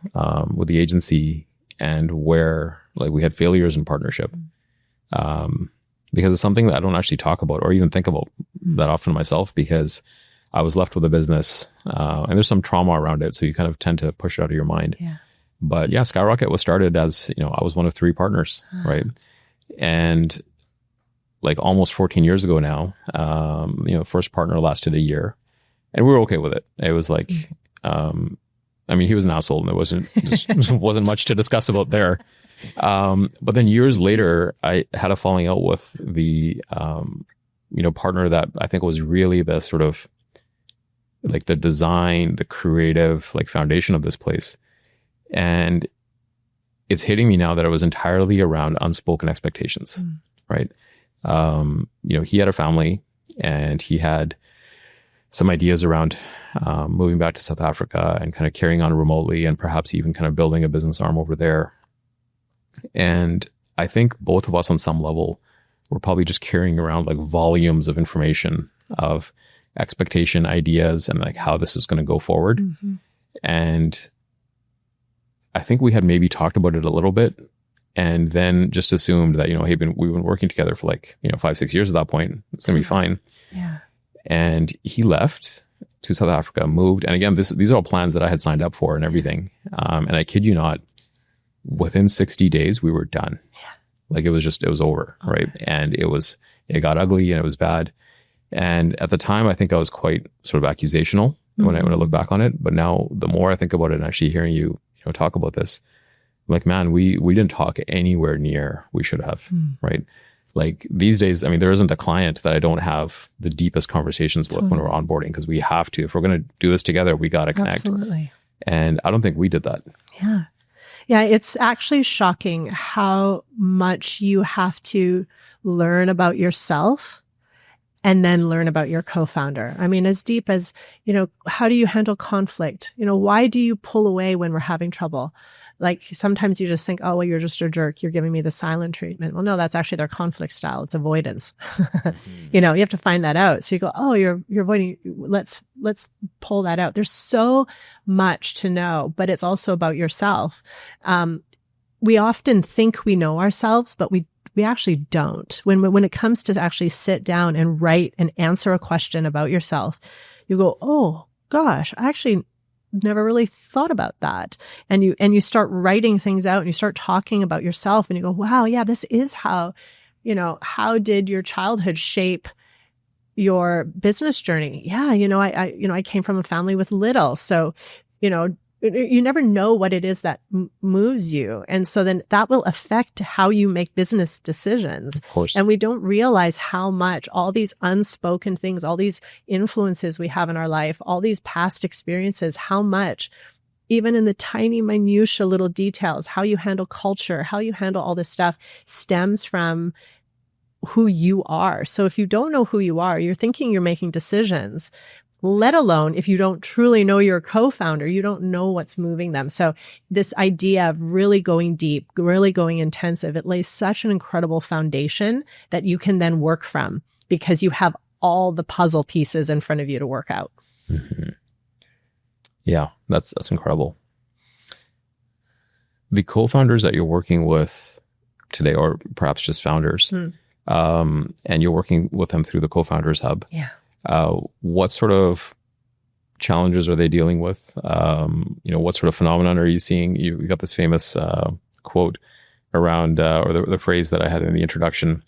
with the agency and where like we had failures in partnership because it's something that I don't actually talk about or even think about that often myself because I was left with a business and there's some trauma around it. So you kind of tend to push it out of your mind. Yeah. But yeah, Skyrocket was started as, I was one of 3 partners, right? And like almost 14 years ago now, first partner lasted a year and we were okay with it. It was like, he was an asshole and there wasn't much to discuss about there. But then years later, I had a falling out with the, partner that I think was really the sort of like the design, the creative, like foundation of this place. And it's hitting me now that it was entirely around unspoken expectations, right? He had a family and he had some ideas around moving back to South Africa and kind of carrying on remotely and perhaps even kind of building a business arm over there. And I think both of us on some level were probably just carrying around like volumes of information of expectation, ideas, and like how this is going to go forward. Mm-hmm. And I think we had maybe talked about it a little bit and then just assumed that, we've been working together for like, 5-6 years at that point. It's going to be fine. Yeah. And he left to South Africa, moved. And again, these are all plans that I had signed up for and everything. And I kid you not, within 60 days, we were done. Yeah. Like it was over. Right. And it got ugly and it was bad. And at the time, I think I was quite sort of accusational when I look back on it. But now the more I think about it and actually hearing you talk about this, I'm like, man, we didn't talk anywhere near we should have, right? Like these days, there isn't a client that I don't have the deepest conversations with when we're onboarding because we have to. If we're going to do this together, we got to connect. Absolutely. And I don't think we did that. Yeah. Yeah, it's actually shocking how much you have to learn about yourself and then learn about your co-founder. As deep as, how do you handle conflict? Why do you pull away when we're having trouble? Like sometimes you just think, oh, well, you're just a jerk. You're giving me the silent treatment. Well, no, that's actually their conflict style. It's avoidance. You have to find that out. So you go, oh, you're avoiding. Let's pull that out. There's so much to know, but it's also about yourself. We often think we know ourselves, but we actually don't. When it comes to actually sit down and write and answer a question about yourself, you go, oh gosh, I actually never really thought about that. And you start writing things out and you start talking about yourself and you go, wow, yeah, this is how did your childhood shape your business journey? Yeah. I came from a family with little. So, you never know what it is that moves you. And so then that will affect how you make business decisions. Of course. And we don't realize how much all these unspoken things, all these influences we have in our life, all these past experiences, how much, even in the tiny minutia little details, how you handle culture, how you handle all this stuff stems from who you are. So if you don't know who you are, you're thinking you're making decisions, let alone if you don't truly know your co-founder, you don't know what's moving them. So this idea of really going deep, really going intensive, it lays such an incredible foundation that you can then work from because you have all the puzzle pieces in front of you to work out. Mm-hmm. Yeah, that's incredible. The co-founders that you're working with today, or perhaps just founders, and you're working with them through the Co-Founders Hub. Yeah. What sort of challenges are they dealing with? What sort of phenomenon are you seeing? You got this famous quote around, or the phrase that I had in the introduction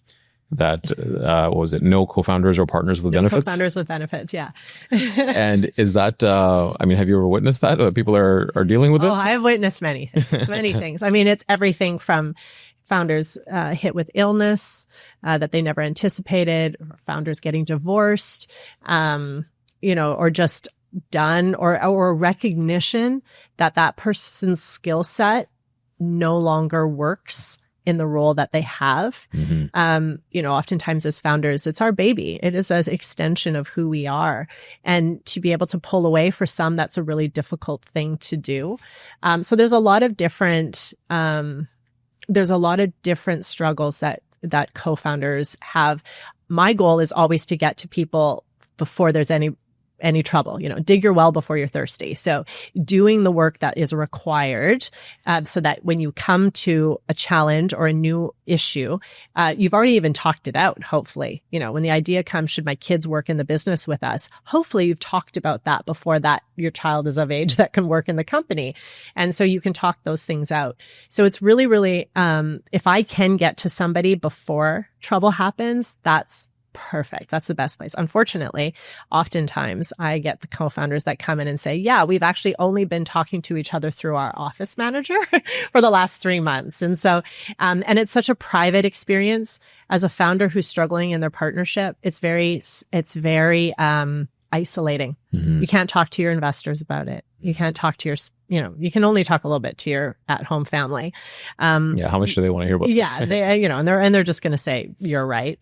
that, what was it? No co-founders or partners with benefits? Co-founders with benefits, yeah. And is that, have you ever witnessed that? People are dealing with this? Oh, I've witnessed many things, It's everything from founders hit with illness that they never anticipated, or founders getting divorced, or just done or recognition that that person's skill set no longer works in the role that they have. Oftentimes as founders, it's our baby. It is an extension of who we are. And to be able to pull away for some, that's a really difficult thing to do. So there's a lot of different struggles that co-founders have. My goal is always to get to people before there's any trouble, dig your well before you're thirsty. So doing the work that is required so that when you come to a challenge or a new issue, you've already even talked it out, hopefully. When the idea comes, should my kids work in the business with us? Hopefully you've talked about that before that your child is of age that can work in the company. And so you can talk those things out. So it's really, really, if I can get to somebody before trouble happens, that's perfect. That's the best place. Unfortunately, oftentimes I get the co-founders that come in and say, yeah, we've actually only been talking to each other through our office manager for the last 3 months. And so, and it's such a private experience as a founder who's struggling in their partnership. It's very isolating. You can't talk to your investors about it. You can't talk to you can only talk a little bit to your at-home family. How much do they want to hear about this? They, and they're just going to say, you're right.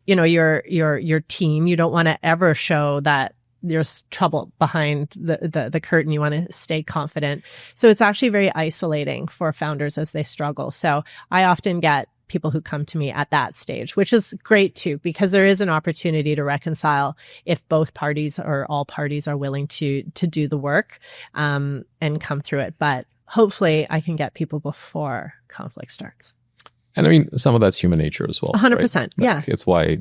Your team, you don't want to ever show that there's trouble behind the curtain. You want to stay confident. So it's actually very isolating for founders as they struggle. So I often get people who come to me at that stage, which is great too, because there is an opportunity to reconcile if both parties or all parties are willing to do the work and come through it. But hopefully I can get people before conflict starts. And I mean, some of that's human nature as well. 100%. Right? Yeah. It's why,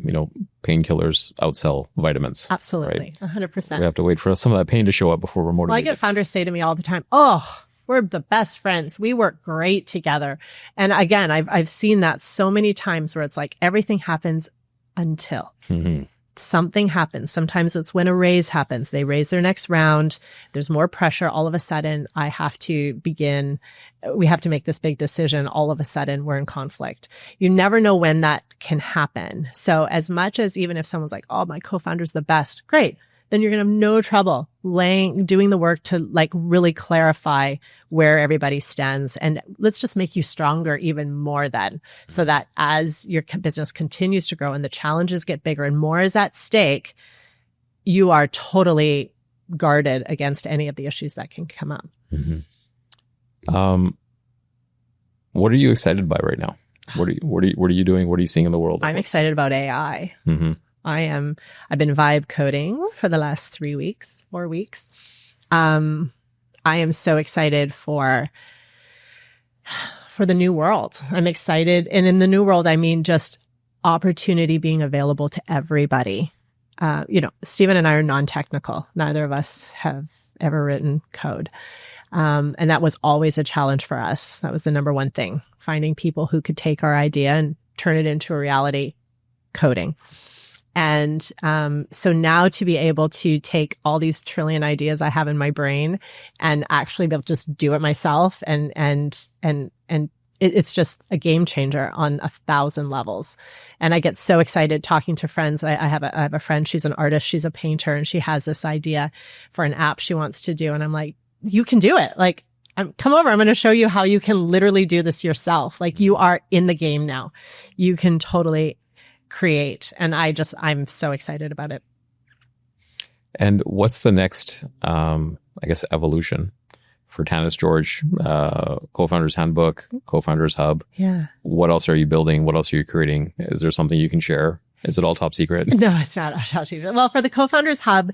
painkillers outsell vitamins. Absolutely. Right? 100%. We have to wait for some of that pain to show up before we're motivated. Well, I get founders say to me all the time, oh, we're the best friends. We work great together. And again, I've seen that so many times where it's like everything happens until something happens. Sometimes it's when a raise happens. They raise their next round. There's more pressure. All of a sudden, we have to make this big decision. All of a sudden, we're in conflict. You never know when that can happen. So as much as even if someone's like, oh, my co-founder's the best, great. Then you're going to have no trouble doing the work to really clarify where everybody stands. And let's just make you stronger even more then, so that as your business continues to grow and the challenges get bigger and more is at stake, you are totally guarded against any of the issues that can come up. What are you excited by right now? What are you doing? What are you seeing in the world? I'm excited about AI. I've been vibe coding for the last 4 weeks. I am so excited for the new world. I'm excited. And in the new world, I mean, just opportunity being available to everybody. Stephen and I are non-technical. Neither of us have ever written code. And that was always a challenge for us. That was the number one thing, finding people who could take our idea and turn it into a reality, coding. And so now to be able to take all these trillion ideas I have in my brain and actually be able to just do it myself, and it's just a game changer on 1,000 levels. And I get so excited talking to friends. I have a friend, she's an artist, she's a painter, and she has this idea for an app she wants to do. And I'm like, you can do it. Come over. I'm going to show you how you can literally do this yourself. You are in the game now. You can totally create. And I'm so excited about it. And what's the next, evolution for Tanis Jorge, Co-Founders Handbook, Co-Founders Hub? Yeah. What else are you building? What else are you creating? Is there something you can share? Is it all top secret? No, it's not all top secret. Well, for the Co-Founders Hub,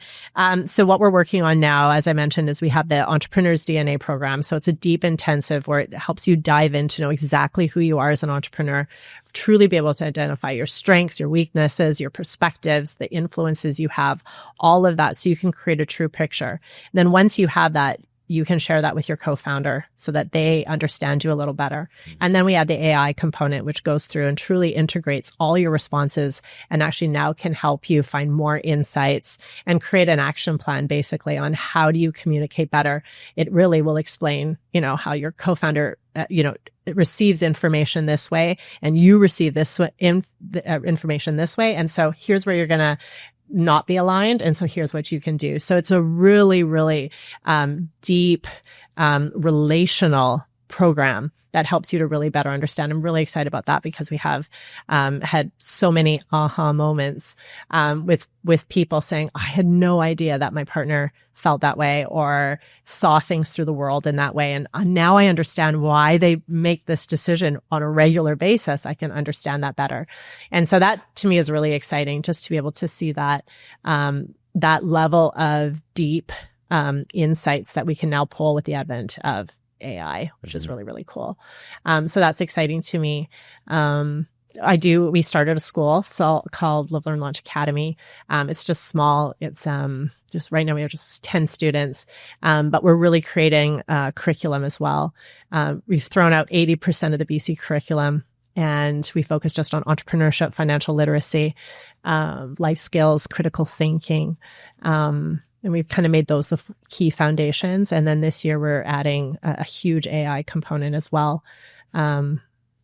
so what we're working on now, as I mentioned, is we have the Entrepreneur's DNA program. So it's a deep intensive where it helps you dive in to know exactly who you are as an entrepreneur, truly be able to identify your strengths, your weaknesses, your perspectives, the influences you have, all of that, so you can create a true picture. And then once you have that, you can share that with your co-founder so that they understand you a little better. And then we have the AI component, which goes through and truly integrates all your responses and actually now can help you find more insights and create an action plan basically on how do you communicate better. It really will explain, how your co-founder, it receives information this way and you receive this information this way. And so here's where you're going to not be aligned. And so here's what you can do. So it's a really, really deep relational program that helps you to really better understand. I'm really excited about that because we have had so many aha moments with people saying, I had no idea that my partner felt that way or saw things through the world in that way. And now I understand why they make this decision on a regular basis. I can understand that better. And so that to me is really exciting, just to be able to see that that level of deep insights that we can now pull with the advent of AI, which is really, really cool. So that's exciting to me. We started a school called Live, Learn, Launch Academy. It's just small. It's just right now we have just 10 students, but we're really creating a curriculum as well. We've thrown out 80% of the BC curriculum, and we focus just on entrepreneurship, financial literacy, life skills, critical thinking. And we've kind of made those the key foundations. And then this year we're adding a huge AI component as well.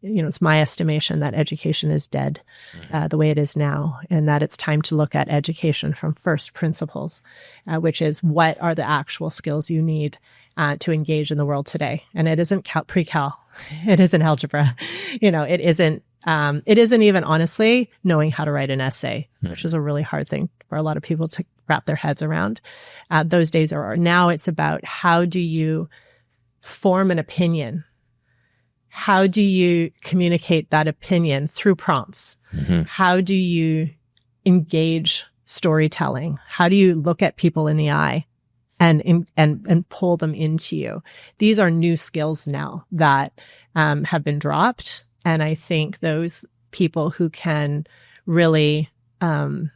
It's my estimation that education is dead the way it is now, and that it's time to look at education from first principles, which is what are the actual skills you need to engage in the world today. And it isn't pre-cal. It isn't algebra. It isn't even honestly knowing how to write an essay, which is a really hard thing for a lot of people to wrap their heads around. Those days are now. It's about how do you form an opinion? How do you communicate that opinion through prompts? How do you engage storytelling? How do you look at people in the eye and pull them into you? These are new skills now that have been dropped. And I think those people who can really, I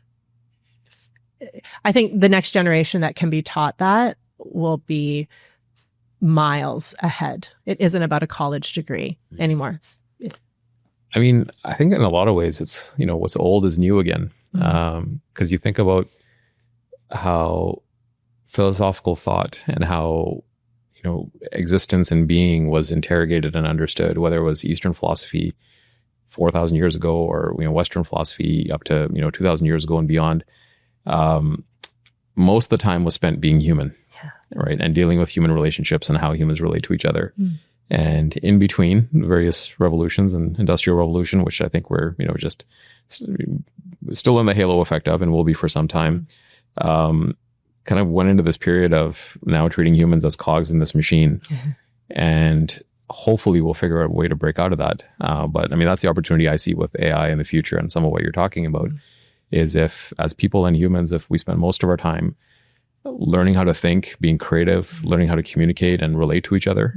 think the next generation that can be taught that will be miles ahead. It isn't about a college degree anymore. I mean, I think in a lot of ways it's, what's old is new again. Because you think about how philosophical thought and how, existence and being was interrogated and understood, whether it was Eastern philosophy 4,000 years ago or, Western philosophy up to, 2,000 years ago and beyond. Most of the time was spent being human, right? And dealing with human relationships and how humans relate to each other. And in between various revolutions and industrial revolution, which I think we're, just still in the halo effect of and will be for some time, kind of went into this period of now treating humans as cogs in this machine. And hopefully we'll figure out a way to break out of that. But I mean, that's the opportunity I see with AI in the future. And some of what you're talking about is if, as people and humans, if we spend most of our time learning how to think, being creative, learning how to communicate and relate to each other,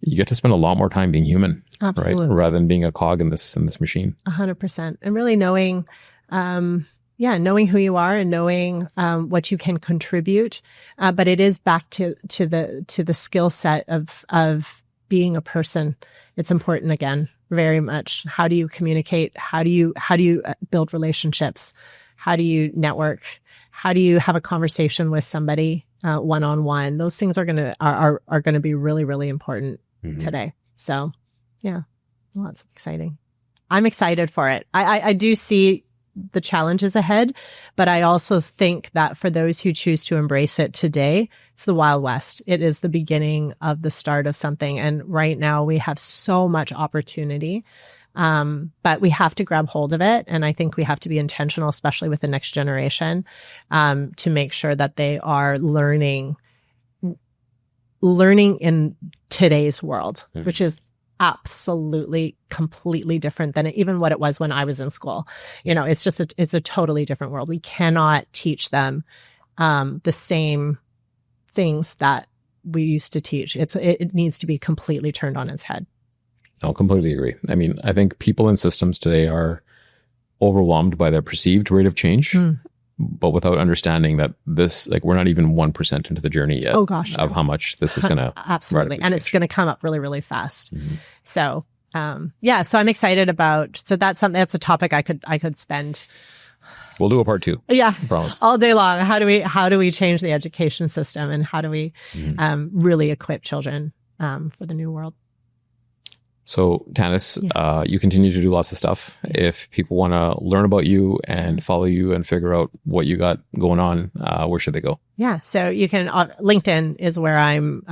you get to spend a lot more time being human, Absolutely. Right? Rather than being a cog in this machine. 100%. And really knowing, knowing who you are and knowing what you can contribute. But it is back to the skill set of being a person. It's important again, very much. How do you communicate? How do you build relationships? How do you network? How do you have a conversation with somebody one-on-one? Those things are gonna be really, really important today. So yeah, well, that's exciting. I'm excited for it. I do see the challenges ahead, but I also think that for those who choose to embrace it today, it's the Wild West. It is the beginning of the start of something. And right now we have so much opportunity, but we have to grab hold of it. And I think we have to be intentional, especially with the next generation, to make sure that they are learning in today's world, which is absolutely completely different than even what it was when I was in school. It's a totally different world. We cannot teach them the same things that we used to teach. It needs to be completely turned on its head. I'll completely agree. I mean, I think people and systems today are overwhelmed by their perceived rate of change, but without understanding that this, we're not even 1% into the journey yet. Oh gosh, of how much this is going to absolutely, and it's going to come up really, really fast. So, so I'm excited about. So that's a topic I could spend. We'll do a part 2. Yeah, I promise. All day long. How do we change the education system, and how do we really equip children for the new world? So Tanis, you continue to do lots of stuff. If people want to learn about you and follow you and figure out what you got going on, where should they go? Yeah. So you can, LinkedIn is where I'm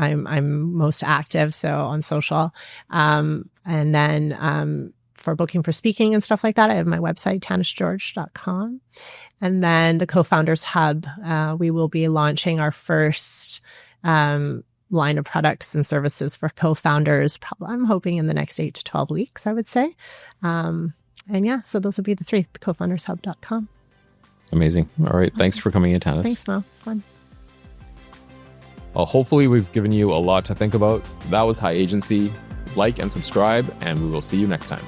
most active. So on social. And then, for booking for speaking and stuff like that, I have my website, tanisjorge.com. And then the Co-Founders Hub, we will be launching our first, line of products and services for co-founders. I'm hoping in the next 8 to 12 weeks, I would say. And yeah, so those will be the three, cofoundershub.com. Amazing. All right. Awesome. Thanks for coming in, Tanis. Thanks, Mo. It's fun. Well, hopefully we've given you a lot to think about. That was High Agency. Like and subscribe, and we will see you next time.